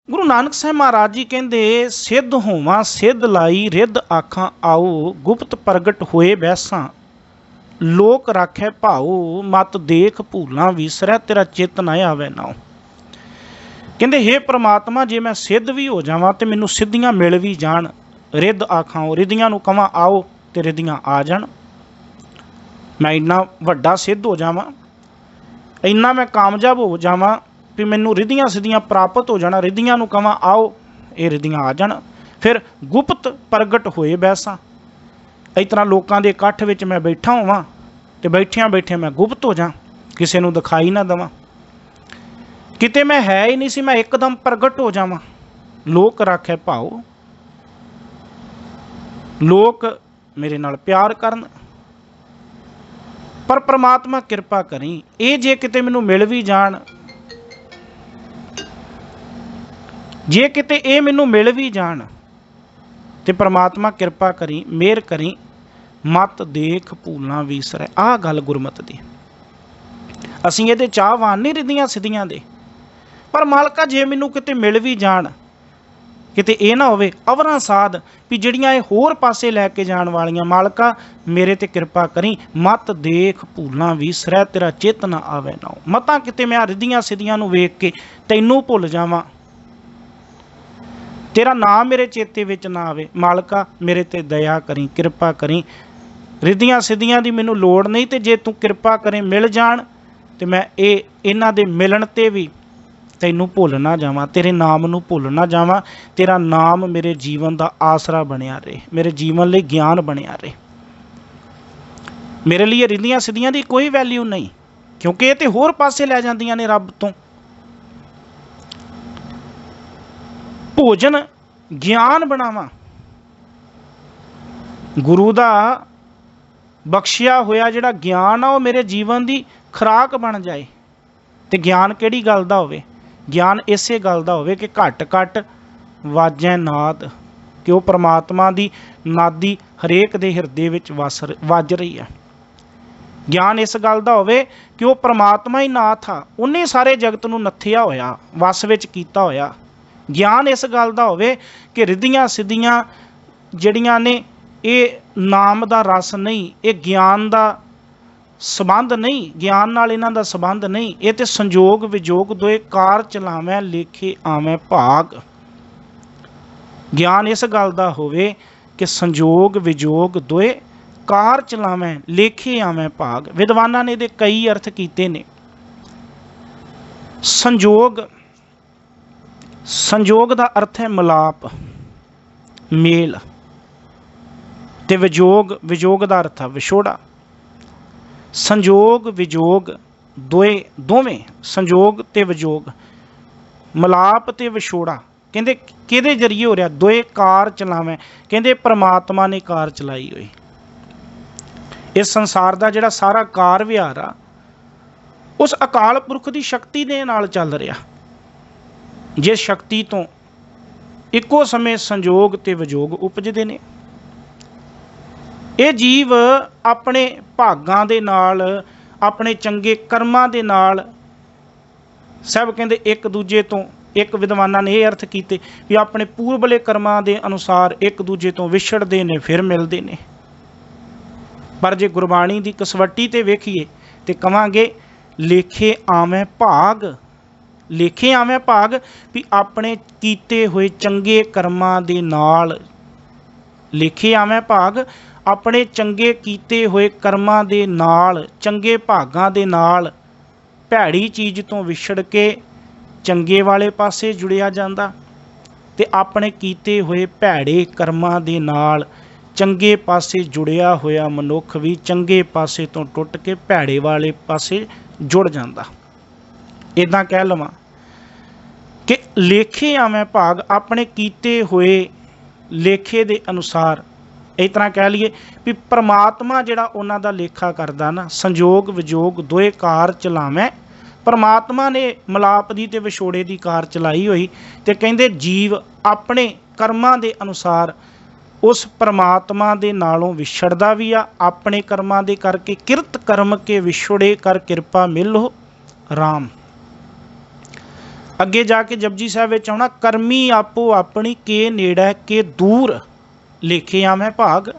गुरु नानक साहब महाराज जी कहते सिद्ध होवां सिद्ध लाई रिद्ध आखां आओ गुप्त प्रगट होए बैसां लोक राखै भाओ मत देख भूलां विसरै तेरा चित ना आवे नाओ। कहते हे परमात्मा जे मैं सिद्ध भी हो जावां ते मैनू सिद्धियां मिल भी जाण रिद्ध आखां रिद्धियां नू कवां आओ ते रिद्धियां आ जाण। मैं इन्ना वड्डा सिद्ध हो जावां इन्ना मैं कामयाब हो जावां भी मैनू रिद्धियां सिद्धियां प्राप्त हो जाना रिद्धियां नू कवां आओ ये रिद्धियां आ जाण। फिर गुप्त प्रगट होए बैसां इस तरह लोगों के इकट्ठ विच मैं बैठा होवां ते बैठिया बैठे मैं गुप्त हो जा किसी नू दिखाई ना देवां किते मैं है ही नहीं सी मैं एकदम प्रगट हो जावां लोक राखे भाओ लोक मेरे नाल प्यार करन। पर परमात्मा किरपा करी ये जे किते मैनू मिल भी जाण जे किते ये मैनू मिल भी जाण ते परमात्मा किरपा करी मेहर करी मत देख भूलां विसरै। आ गल गुरमत दी असीं इहदे चाहवान नहीं रिद्धियां सिद्धियां दे पर मालका जे मैनू किते मिल भी जाण किते ये ना होवे अवरां साध भी जिहड़ियां ये होर पासे लैके जाण वालियां मालका मेरे ते किरपा करी मत देख भूलां विसरै तेरा चित ना आवे नाओ। मतां किते मैं रिद्धियां सिद्धियां नू वेख के तैनू भुल जावां तेरा नाम मेरे चेते विच ना आवे मालका मेरे ते दया करी किरपा करी रिद्धियां सिद्धियां दी मैनू लोड़ नहीं ते जे तू किरपा करे मिल जाण ते मैं इन्हां दे मिलन ते भी तैनू भुल ना जावां तेरे नाम नू भुल ना जावां तेरा नाम मेरे जीवन दा आसरा बनिया रहे मेरे जीवन लई ज्ञान बनिया रहे। मेरे लिए रिद्धियां सिद्धियां दी कोई वैल्यू नहीं क्योंकि ये ते होर पासे लै जांदियां ने रब तो। भोजन ज्ञान बनावा गुरु दा बख्शिया होया जिहड़ा ज्ञान आ वो मेरे जीवन की खुराक बन जाए। तो ज्ञान किहड़ी गल दा होवे ज्ञान इसे गल दा होवे कि घट घट वाजै नाद कि वो परमात्मा की नादी हरेक दे हिरदे विच वज रही है। ज्ञान इस गल दा होवे कि वो परमात्मा ही नाथ आ उन्हें सारे जगत नूं नत्थिया होया वस विच कीता होया। ज्ञान इस गल दा होवे कि रिद्धियां सिद्धियां जिहड़ियां ने ये नाम दा रस नहीं ये ज्ञान दा संबंध नहीं ज्ञान नाल इन्हां दा संबंध नहीं ये ते संजोग विजोग दोए कार चलावैं लेखे आवें भाग। ज्ञान इस गल दा होवे कि संजोग विजोग दोए कार चलावैं लेखे आवें भाग। विद्वानां ने इहदे कई अर्थ कीते ने। संजोग संजोग का अर्थ है मिलाप मेल ते विजोग विजोग का अर्थ है विछोड़ा। संजोग विजोग दोवें संजोग ते विजोग मिलाप ते विछोड़ा कहते किहदे जरिए हो रहा दोए कार चलावें कहते परमात्मा ने कार चलाई हुई। इस संसार का जिहड़ा सारा कार विहार आ उस अकाल पुरख की शक्ति दे नाल चल रहा जिस शक्ति तो इको समय संजोग ते विजोग उपजदे ने। ये जीव अपने भागां दे नाल अपने चंगे कर्मां दे नाल सब कहते एक दूजे तो एक विद्वानां ने यह अर्थ कीते कि अपने पूर्वले कर्मां दे अनुसार एक दूजे तो विछड़दे ने फिर मिलदे ने। पर जे गुरबाणी की कसवट्टी ते वेखीए ते कहांगे लेखे आवें भाग लेखे आवें भाग भी अपने कीते हुए चंगे कर्मां दे नाल लेखे आवें भाग अपने चंगे कीते हुए कर्मां दे नाल चंगे भागां दे नाल भैड़ी चीज़ तो विछड़ के चंगे वाले पासे जुड़िया जांदा ते अपने कीते हुए भैड़े कर्मां दे नाल चंगे पासे जुड़िया होया मनुख भी चंगे पासे तो टुट के भैड़े वाले पासे जुड़ जांदा। इदां कह लवां कि लेखे आवें भाग अपने कीते हुए लेखे दे अनुसार इस तरह कह लीए भी परमात्मा जिहड़ा उन्हां दा लेखा करदा ना संजोग विजोग दोए कार चलावें परमात्मा ने मिलाप दी ते विछोड़े दी कार चलाई हुई ते कहंदे जीव अपने कर्मां दे अनुसार उस परमात्मा दे नालों विछड़दा भी आ अपने कर्मां दे करके किरत कर्म के विछोड़े कर किरपा मिलो राम। ਅੱਗੇ ਜਾ ਕੇ ਜਪਜੀ ਸਾਹਿਬ ਵਿੱਚ ਆਉਣਾ, ਕਰਮੀ ਆਪੋ ਆਪਣੀ ਕੇ ਨੇੜੇ ਕੇ ਦੂਰ ਲੇਖੇ ਆਵੈ ਭਾਗ।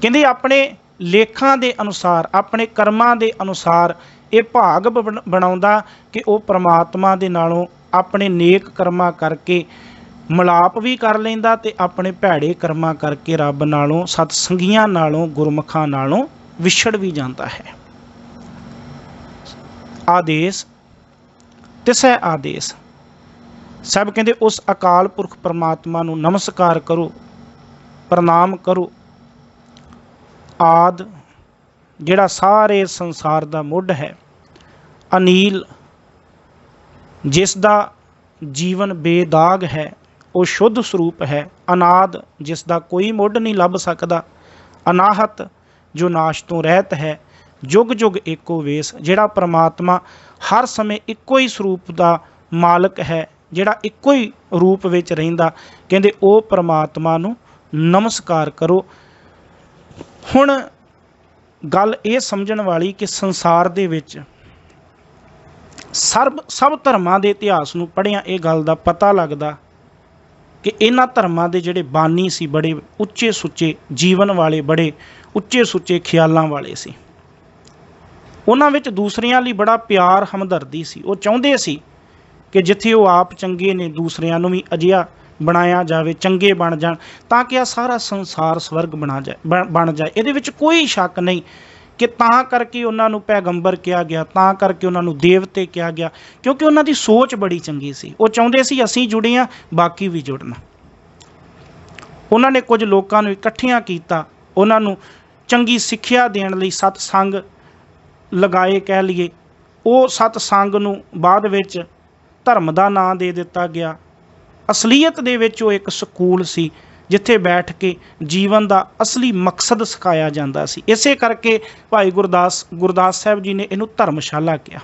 ਕਹਿੰਦੇ ਆਪਣੇ ਲੇਖਾਂ ਦੇ ਅਨੁਸਾਰ, ਆਪਣੇ ਕਰਮਾਂ ਦੇ ਅਨੁਸਾਰ ਇਹ ਭਾਗ ਬਣਾਉਂਦਾ ਕਿ ਉਹ ਪ੍ਰਮਾਤਮਾ ਦੇ ਨਾਲੋਂ ਆਪਣੇ ਨੇਕ ਕਰਮਾਂ ਕਰਕੇ ਮਿਲਾਪ ਵੀ ਕਰ ਲੈਂਦਾ ਤੇ ਆਪਣੇ ਭੈੜੇ ਕਰਮਾਂ ਕਰਕੇ ਰੱਬ ਨਾਲੋਂ, ਸਤ ਸੰਗੀਆਂ ਨਾਲੋਂ, ਗੁਰਮੁਖਾਂ ਨਾਲੋਂ ਵਿਛੜ ਵੀ ਜਾਂਦਾ ਹੈ। ਆਦੇਸ਼ ਤਿਸੈ ਆਦੇਸ਼। ਸਭ ਕਹਿੰਦੇ ਉਸ ਅਕਾਲ ਪੁਰਖ ਪਰਮਾਤਮਾ ਨੂੰ ਨਮਸਕਾਰ ਕਰੋ, ਪ੍ਰਣਾਮ ਕਰੋ। ਆਦ ਜਿਹੜਾ ਸਾਰੇ ਸੰਸਾਰ ਦਾ ਮੁੱਢ ਹੈ, ਅਨੀਲ ਜਿਸ ਦਾ ਜੀਵਨ ਬੇਦਾਗ ਹੈ, ਉਹ ਸ਼ੁੱਧ ਸਰੂਪ ਹੈ। ਅਨਾਦ ਜਿਸ ਦਾ ਕੋਈ ਮੁੱਢ ਨਹੀਂ ਲੱਭ ਸਕਦਾ। ਅਨਾਹਤ ਜੋ ਨਾਸ਼ ਤੋਂ ਰਹਿਤ ਹੈ। ਜੁਗ ਜੁਗ ਏਕੋ ਵੇਸ, ਜਿਹੜਾ ਪ੍ਰਮਾਤਮਾ ਹਰ ਸਮੇਂ ਇੱਕੋ ਹੀ ਸਰੂਪ ਦਾ ਮਾਲਕ ਹੈ, ਜਿਹੜਾ ਇੱਕੋ ਹੀ ਰੂਪ ਵਿੱਚ ਰਹਿੰਦਾ। ਕਹਿੰਦੇ ਉਹ ਪ੍ਰਮਾਤਮਾ ਨੂੰ ਨਮਸਕਾਰ ਕਰੋ। ਹੁਣ ਗੱਲ ਇਹ ਸਮਝਣ ਵਾਲੀ ਕਿ ਸੰਸਾਰ ਦੇ ਵਿੱਚ ਸਭ ਧਰਮਾਂ ਦੇ ਇਤਿਹਾਸ ਨੂੰ ਪੜ੍ਹਿਆਂ ਇਹ ਗੱਲ ਦਾ ਪਤਾ ਲੱਗਦਾ ਕਿ ਇਹਨਾਂ ਧਰਮਾਂ ਦੇ ਜਿਹੜੇ ਬਾਨੀ ਸੀ ਬੜੇ ਉੱਚੇ ਸੁੱਚੇ ਜੀਵਨ ਵਾਲੇ, ਬੜੇ ਉੱਚੇ ਸੁੱਚੇ ਖਿਆਲਾਂ ਵਾਲੇ ਸੀ। ਉਹਨਾਂ ਵਿੱਚ ਦੂਸਰਿਆਂ ਲਈ ਬੜਾ ਪਿਆਰ ਹਮਦਰਦੀ ਸੀ। ਉਹ ਚਾਹੁੰਦੇ ਸੀ ਕਿ ਜਿੱਥੇ ਉਹ ਆਪ ਚੰਗੇ ਨੇ ਦੂਸਰਿਆਂ ਨੂੰ ਵੀ ਅਜਿਹਾ ਬਣਾਇਆ ਜਾਵੇ, ਚੰਗੇ ਬਣ ਜਾਣ, ਤਾਂ ਕਿ ਆ ਸਾਰਾ ਸੰਸਾਰ ਸਵਰਗ ਬਣ ਜਾਏ। ਇਹਦੇ ਵਿੱਚ ਕੋਈ ਸ਼ੱਕ ਨਹੀਂ ਕਿ ਤਾਂ ਕਰਕੇ ਉਹਨਾਂ ਨੂੰ ਪੈਗੰਬਰ ਕਿਹਾ ਗਿਆ, ਤਾਂ ਕਰਕੇ ਉਹਨਾਂ ਨੂੰ ਦੇਵਤੇ ਕਿਹਾ ਗਿਆ, ਕਿਉਂਕਿ ਉਹਨਾਂ ਦੀ ਸੋਚ ਬੜੀ ਚੰਗੀ ਸੀ। ਉਹ ਚਾਹੁੰਦੇ ਸੀ ਅਸੀਂ ਜੁੜੇ ਹਾਂ, ਬਾਕੀ ਵੀ ਜੁੜਨ। ਉਹਨਾਂ ਨੇ ਕੁਝ ਲੋਕਾਂ ਨੂੰ ਇਕੱਠਿਆਂ ਕੀਤਾ, ਉਹਨਾਂ ਨੂੰ ਚੰਗੀ ਸਿੱਖਿਆ ਦੇਣ ਲਈ ਸਤਸੰਗ ਲਗਾਏ ਕਹਿ ਲਈਏ। ਉਹ ਸਤਸੰਗ ਨੂੰ ਬਾਅਦ ਵਿੱਚ ਧਰਮ ਦਾ ਨਾਂ ਦੇ ਦਿੱਤਾ ਗਿਆ। ਅਸਲੀਅਤ ਦੇ ਵਿੱਚ ਉਹ ਇੱਕ ਸਕੂਲ ਸੀ ਜਿੱਥੇ ਬੈਠ ਕੇ ਜੀਵਨ ਦਾ ਅਸਲੀ ਮਕਸਦ ਸਿਖਾਇਆ ਜਾਂਦਾ ਸੀ। ਇਸੇ ਕਰਕੇ ਭਾਈ ਗੁਰਦਾਸ ਸਾਹਿਬ ਜੀ ਨੇ ਇਹਨੂੰ ਧਰਮਸ਼ਾਲਾ ਕਿਹਾ।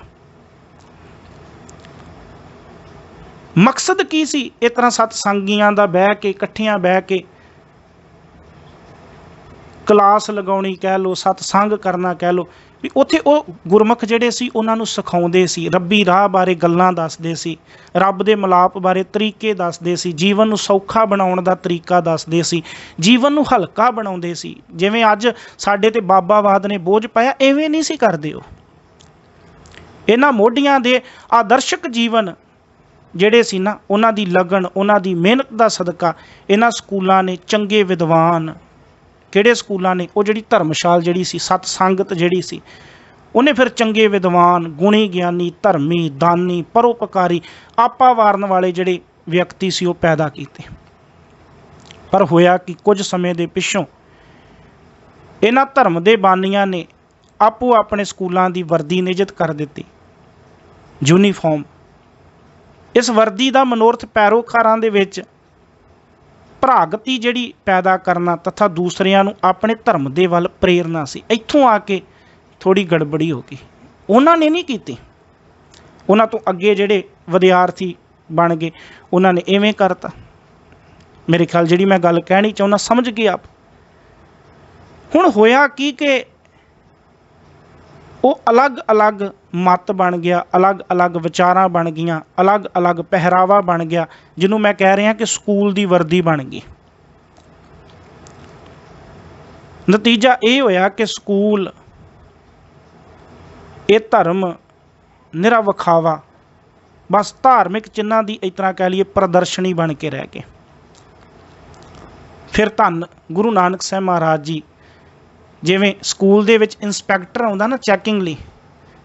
ਮਕਸਦ ਕੀ ਸੀ ਇਸ ਤਰ੍ਹਾਂ ਸਤਸੰਗੀਆਂ ਦਾ ਬਹਿ ਕੇ, ਇਕੱਠਿਆਂ ਬਹਿ ਕੇ ਕਲਾਸ ਲਗਾਉਣੀ ਕਹਿ ਲਓ, ਸਤਸੰਗ ਕਰਨਾ ਕਹਿ ਲਓ, ਵੀ ਉੱਥੇ ਉਹ ਗੁਰਮੁਖ ਜਿਹੜੇ ਸੀ ਉਹਨਾਂ ਨੂੰ ਸਿਖਾਉਂਦੇ ਸੀ, ਰੱਬੀ ਰਾਹ ਬਾਰੇ ਗੱਲਾਂ ਦੱਸਦੇ ਸੀ, ਰੱਬ ਦੇ ਮਿਲਾਪ ਬਾਰੇ ਤਰੀਕੇ ਦੱਸਦੇ ਸੀ, ਜੀਵਨ ਨੂੰ ਸੌਖਾ ਬਣਾਉਣ ਦਾ ਤਰੀਕਾ ਦੱਸਦੇ ਸੀ, ਜੀਵਨ ਨੂੰ ਹਲਕਾ ਬਣਾਉਂਦੇ ਸੀ। ਜਿਵੇਂ ਅੱਜ ਸਾਡੇ ਤੇ ਬਾਬਾਵਾਦ ਨੇ ਬੋਝ ਪਾਇਆ, ਐਵੇਂ ਨਹੀਂ ਸੀ ਕਰਦੇ ਉਹ। ਇਹਨਾਂ ਮੋਢੀਆਂ ਦੇ ਆਦਰਸ਼ਕ ਜੀਵਨ ਜਿਹੜੇ ਸੀ ਨਾ, ਉਹਨਾਂ ਦੀ ਲਗਨ, ਉਹਨਾਂ ਦੀ ਮਿਹਨਤ ਦਾ ਸਦਕਾ ਇਹਨਾਂ ਸਕੂਲਾਂ ਨੇ ਚੰਗੇ ਵਿਦਵਾਨ, ਕਿਹੜੇ ਸਕੂਲਾਂ ਨੇ, ਉਹ ਜਿਹੜੀ ਧਰਮਸ਼ਾਲ ਜਿਹੜੀ ਸੀ, ਸਤ ਸੰਗਤ ਜਿਹੜੀ ਸੀ, ਉਹਨੇ ਫਿਰ ਚੰਗੇ ਵਿਦਵਾਨ, ਗੁਣੀ ਗਿਆਨੀ, ਧਰਮੀ, ਦਾਨੀ, ਪਰਉਪਕਾਰੀ, ਆਪਾ ਵਾਰਨ ਵਾਲੇ ਜਿਹੜੇ ਵਿਅਕਤੀ ਸੀ ਉਹ ਪੈਦਾ ਕੀਤੇ। ਪਰ ਹੋਇਆ ਕਿ ਕੁਝ ਸਮੇਂ ਦੇ ਪਿੱਛੋਂ ਇਹਨਾਂ ਧਰਮ ਦੇ ਬਾਨੀਆਂ ਨੇ ਆਪੋ ਆਪਣੇ ਸਕੂਲਾਂ ਦੀ ਵਰਦੀ ਨਿਯਤ ਕਰ ਦਿੱਤੀ, ਯੂਨੀਫਾਰਮ। ਇਸ ਵਰਦੀ ਦਾ ਮਨੋਰਥ ਪੈਰੋਕਾਰਾਂ ਦੇ ਵਿੱਚ ਭਰਾਗਤੀ ਜਿਹੜੀ ਪੈਦਾ ਕਰਨਾ ਤਥਾ ਦੂਸਰਿਆਂ ਨੂੰ ਆਪਣੇ ਧਰਮ ਦੇ ਵੱਲ ਪ੍ਰੇਰਨਾ ਸੀ। ਇੱਥੋਂ ਆ ਕੇ ਥੋੜ੍ਹੀ ਗੜਬੜੀ ਹੋ ਗਈ। ਉਹਨਾਂ ਨੇ ਨਹੀਂ ਕੀਤੀ, ਉਹਨਾਂ ਤੋਂ ਅੱਗੇ ਜਿਹੜੇ ਵਿਦਿਆਰਥੀ ਬਣ ਗਏ ਉਹਨਾਂ ਨੇ ਇਵੇਂ ਕਰਤਾ। ਮੇਰੇ ਖਿਆਲ ਜਿਹੜੀ ਮੈਂ ਗੱਲ ਕਹਿਣੀ ਚਾਹੁੰਦਾ ਸਮਝ ਗਏ ਆਪ। ਹੁਣ ਹੋਇਆ ਕੀ ਕਿ ਉਹ ਅਲੱਗ-ਅਲੱਗ ਮਤ ਬਣ ਗਿਆ, ਅਲੱਗ-ਅਲੱਗ ਵਿਚਾਰਾਂ ਬਣ ਗਈਆਂ, ਅਲੱਗ-ਅਲੱਗ ਪਹਿਰਾਵਾ ਬਣ ਗਿਆ, ਜਿਹਨੂੰ ਮੈਂ ਕਹਿ ਰਿਹਾ ਕਿ ਸਕੂਲ ਦੀ ਵਰਦੀ ਬਣ ਗਈ। ਨਤੀਜਾ ਇਹ ਹੋਇਆ ਕਿ ਸਕੂਲ, ਇਹ ਧਰਮ ਨਿਰਾ ਵਿਖਾਵਾ, ਬਸ ਧਾਰਮਿਕ ਚਿੰਨ੍ਹਾਂ ਦੀ ਇਸ ਤਰ੍ਹਾਂ ਕਹਿ ਲਈਏ ਪ੍ਰਦਰਸ਼ਨੀ ਬਣ ਕੇ ਰਹਿ ਗਏ। ਫਿਰ ਧੰਨ ਗੁਰੂ ਨਾਨਕ ਸਾਹਿਬ ਮਹਾਰਾਜ ਜੀ, ਜਿਵੇਂ ਸਕੂਲ ਦੇ ਵਿੱਚ ਇੰਸਪੈਕਟਰ ਆਉਂਦਾ ਨਾ ਚੈਕਿੰਗ ਲਈ,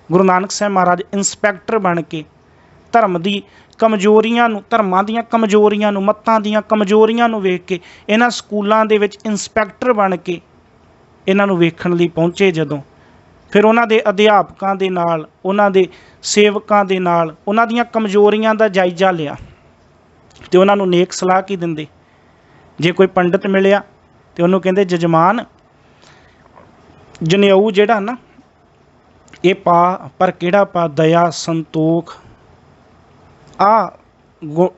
ਗੁਰੂ ਨਾਨਕ ਸਾਹਿਬ ਮਹਾਰਾਜ ਇੰਸਪੈਕਟਰ ਬਣ ਕੇ ਧਰਮ ਦੀ ਕਮਜ਼ੋਰੀਆਂ ਨੂੰ, ਧਰਮਾਂ ਦੀਆਂ ਕਮਜ਼ੋਰੀਆਂ ਨੂੰ, ਮੱਤਾਂ ਦੀਆਂ ਕਮਜ਼ੋਰੀਆਂ ਨੂੰ ਵੇਖ ਕੇ ਇਹਨਾਂ ਸਕੂਲਾਂ ਦੇ ਵਿੱਚ ਇੰਸਪੈਕਟਰ ਬਣ ਕੇ ਇਹਨਾਂ ਨੂੰ ਵੇਖਣ ਲਈ ਪਹੁੰਚੇ। ਜਦੋਂ ਫਿਰ ਉਹਨਾਂ ਦੇ ਅਧਿਆਪਕਾਂ ਦੇ ਨਾਲ, ਉਹਨਾਂ ਦੇ ਸੇਵਕਾਂ ਦੇ ਨਾਲ ਉਹਨਾਂ ਦੀਆਂ ਕਮਜ਼ੋਰੀਆਂ ਦਾ ਜਾਇਜ਼ਾ ਲਿਆ ਅਤੇ ਉਹਨਾਂ ਨੂੰ ਨੇਕ ਸਲਾਹ ਕੀ ਦਿੰਦੇ। ਜੇ ਕੋਈ ਪੰਡਿਤ ਮਿਲਿਆ ਤਾਂ ਉਹਨੂੰ ਕਹਿੰਦੇ ਜਜਮਾਨ ਜਨੇਊ ਜਿਹੜਾ ਨਾ ਇਹ ਪਾ, ਪਰ ਕਿਹੜਾ ਪਾ, ਦਇਆ ਸੰਤੋਖ ਆ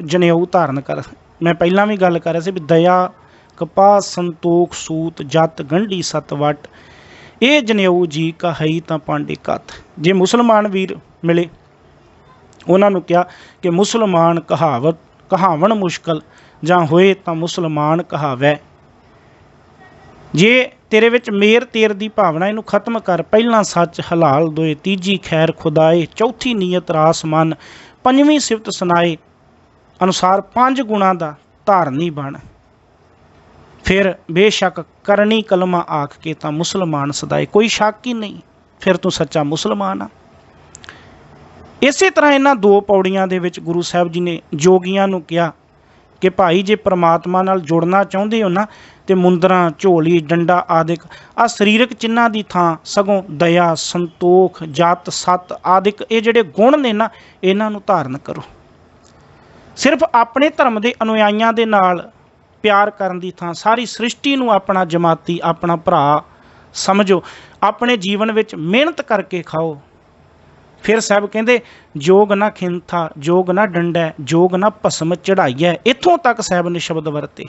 ਜਨੇਊ ਧਾਰਨ ਕਰ। ਮੈਂ ਪਹਿਲਾਂ ਵੀ ਗੱਲ ਕਰ ਰਿਹਾ ਸੀ ਵੀ ਦਇਆ ਕਪਾਹ ਸੰਤੋਖ ਸੂਤ ਜਤ ਗੰਢੀ ਸਤ ਵਟ, ਇਹ ਜਨੇਊ ਜੀ ਕਹਈ ਤਾਂ ਪਾਂਡੇ ਕੱਤ। ਜੇ ਮੁਸਲਮਾਨ ਵੀਰ ਮਿਲੇ ਉਹਨਾਂ ਨੂੰ ਕਿਹਾ ਕਿ ਮੁਸਲਮਾਨ ਕਹਾਵਣ ਮੁਸ਼ਕਲ ਜਾਂ ਹੋਏ ਤਾਂ ਮੁਸਲਮਾਨ ਕਹਾਵੈ। ਜੇ ਤੇਰੇ ਵਿੱਚ ਮੇਰ ਤੇਰ ਦੀ ਭਾਵਨਾ, ਇਹਨੂੰ ਖਤਮ ਕਰ। ਪਹਿਲਾਂ ਸੱਚ ਹਲਾਲ ਦੋਏ, ਤੀਜੀ ਖੈਰ ਖੁਦਾਏ, ਚੌਥੀ ਨੀਅਤ ਰਾਸ ਮਨ, ਪੰਜਵੀਂ ਸਿਫਤ ਸੁਣਾਏ, ਅਨੁਸਾਰ 5 ਗੁਣਾਂ ਦਾ ਧਾਰਨੀ ਬਣ। ਫਿਰ ਬੇਸ਼ੱਕ ਕਰਨੀ ਕਲਮਾ ਆਖ ਕੇ ਤਾਂ ਮੁਸਲਮਾਨ ਸਦਾਏ। ਕੋਈ ਸ਼ੱਕ ਹੀ ਨਹੀਂ, ਫਿਰ ਤੂੰ ਸੱਚਾ ਮੁਸਲਮਾਨ ਆ। ਇਸੇ ਤਰ੍ਹਾਂ ਇਹਨਾਂ 2 ਪੌੜੀਆਂ ਦੇ ਵਿੱਚ ਗੁਰੂ ਸਾਹਿਬ ਜੀ ਨੇ ਜੋਗੀਆਂ ਨੂੰ ਕਿਹਾ ਕਿ ਭਾਈ ਜੇ ਪ੍ਰਮਾਤਮਾ ਨਾਲ ਜੁੜਨਾ ਚਾਹੁੰਦੇ ਹੋ ਨਾ, ਤੇ ਮੁੰਦਰਾਂ, ਝੋਲੀ, ਡੰਡਾ ਆਦਿਕ ਆ ਸਰੀਰਕ ਚਿੰਨ੍ਹਾਂ ਦੀ ਥਾਂ ਸਗੋਂ ਦਇਆ, ਸੰਤੋਖ, ਜਤ, ਸਤ ਆਦਿਕ ਇਹ ਜਿਹੜੇ ਗੁਣ ਨੇ ਨਾ, ਇਹਨਾਂ ਨੂੰ ਧਾਰਨ ਕਰੋ। ਸਿਰਫ ਆਪਣੇ ਧਰਮ ਦੇ ਅਨੁਯਾਈਆਂ ਦੇ ਨਾਲ ਪਿਆਰ ਕਰਨ ਦੀ ਥਾਂ ਸਾਰੀ ਸ੍ਰਿਸ਼ਟੀ ਨੂੰ ਆਪਣਾ ਜਮਾਤੀ, ਆਪਣਾ ਭਰਾ ਸਮਝੋ। ਆਪਣੇ ਜੀਵਨ ਵਿੱਚ ਮਿਹਨਤ ਕਰਕੇ ਖਾਓ। ਫਿਰ ਸਾਹਿਬ ਕਹਿੰਦੇ ਜੋਗ ਨਾ ਖਿੰਥਾ, ਜੋਗ ਨਾ ਡੰਡਾ, ਜੋਗ ਨਾ ਭਸਮ ਚੜਾਈਐ। ਇੱਥੋਂ ਤੱਕ ਸਾਹਿਬ ਨੇ ਸ਼ਬਦ ਵਰਤੇ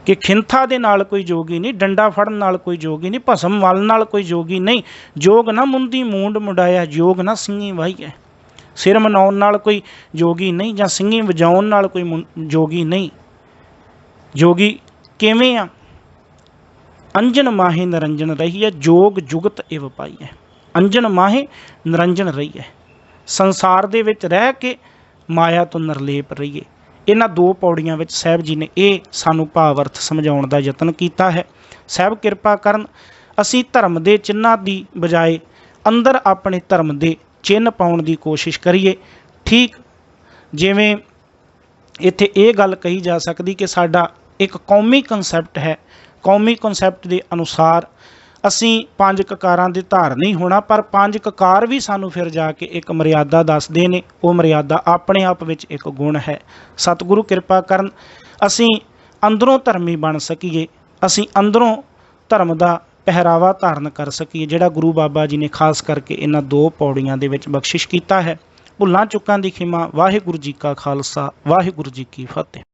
ਕਿ ਖਿੰਥਾ ਦੇ ਨਾਲ ਕੋਈ ਜੋਗੀ ਨਹੀਂ, ਡੰਡਾ ਫੜਨ ਨਾਲ ਕੋਈ ਜੋਗੀ ਨਹੀਂ, ਭਸਮ ਮਲ ਨਾਲ ਕੋਈ ਜੋਗੀ ਨਹੀਂ, ਜੋਗ ਨਾ ਮੁੰਦੀ ਮੂੰਡ ਮੁੰਡਾਇਆ, ਜੋਗ ਨਾ ਸਿੰਘੀ ਵਾਹੀਐ। ਸਿਰ ਮਨਾਉਣ ਨਾਲ ਕੋਈ ਜੋਗੀ ਨਹੀਂ, ਜਾਂ ਸਿੰਘੀ ਵਜਾਉਣ ਨਾਲ ਕੋਈ ਜੋਗੀ ਨਹੀਂ। ਜੋਗੀ ਕਿਵੇਂ ਆ? ਅੰਜਨ ਮਾਹੇ ਨਿਰੰਜਨ ਰਹੀਐ, ਜੋਗ ਜੁਗਤ ਇਵ ਪਾਈਐ। ਅੰਜਨ ਮਾਹੇ ਨਿਰੰਜਨ ਰਹੀਐ, ਸੰਸਾਰ ਦੇ ਵਿੱਚ ਰਹਿ ਕੇ ਮਾਇਆ ਤੋਂ ਨਿਰਲੇਪ ਰਹੀਏ। ਇਹਨਾਂ 2 ਪੌੜੀਆਂ ਵਿੱਚ ਸਾਹਿਬ ਜੀ ਨੇ ਇਹ ਸਾਨੂੰ ਭਾਵ ਅਰਥ ਸਮਝਾਉਣ ਦਾ ਯਤਨ ਕੀਤਾ ਹੈ। ਸਾਹਿਬ ਕਿਰਪਾ ਕਰਨ ਅਸੀਂ ਧਰਮ ਦੇ ਚਿੰਨ੍ਹਾਂ ਦੀ ਬਜਾਏ ਅੰਦਰ ਆਪਣੇ ਧਰਮ ਦੇ ਚਿੰਨ੍ਹ ਪਾਉਣ ਦੀ ਕੋਸ਼ਿਸ਼ ਕਰੀਏ। ਠੀਕ ਜਿਵੇਂ ਇੱਥੇ ਇਹ ਗੱਲ ਕਹੀ ਜਾ ਸਕਦੀ ਕਿ ਸਾਡਾ ਇੱਕ ਕੌਮੀ ਕਨਸੈਪਟ ਹੈ, ਕੌਮੀ ਕਨਸੈਪਟ ਦੇ ਅਨੁਸਾਰ ਅਸੀਂ 5 ਕਕਾਰਾਂ ਦੇ ਧਾਰਨੀ ਹੋਣਾ, ਪਰ 5 ਕਕਾਰ ਵੀ ਸਾਨੂੰ ਫਿਰ ਜਾ ਕੇ ਇੱਕ ਮਰਿਆਦਾ ਦੱਸਦੇ ਨੇ। ਉਹ ਮਰਿਆਦਾ ਆਪਣੇ ਆਪ ਵਿੱਚ ਇੱਕ ਗੁਣ ਹੈ। ਸਤਿਗੁਰੂ ਕਿਰਪਾ ਕਰਨ ਅਸੀਂ ਅੰਦਰੋਂ ਧਰਮੀ ਬਣ ਸਕੀਏ, ਅਸੀਂ ਅੰਦਰੋਂ ਧਰਮ ਦਾ ਪਹਿਰਾਵਾ ਧਾਰਨ ਕਰ ਸਕੀਏ, ਜਿਹੜਾ ਗੁਰੂ ਬਾਬਾ ਜੀ ਨੇ ਖਾਸ ਕਰਕੇ ਇਹਨਾਂ 2 ਪੌੜੀਆਂ ਦੇ ਵਿੱਚ ਬਖਸ਼ਿਸ਼ ਕੀਤਾ ਹੈ। ਭੁੱਲਾਂ ਚੁੱਕਾਂ ਦੀ ਖਿਮਾ। ਵਾਹਿਗੁਰੂ ਜੀ ਕਾ ਖਾਲਸਾ, ਵਾਹਿਗੁਰੂ ਜੀ ਕੀ ਫਤਿਹ।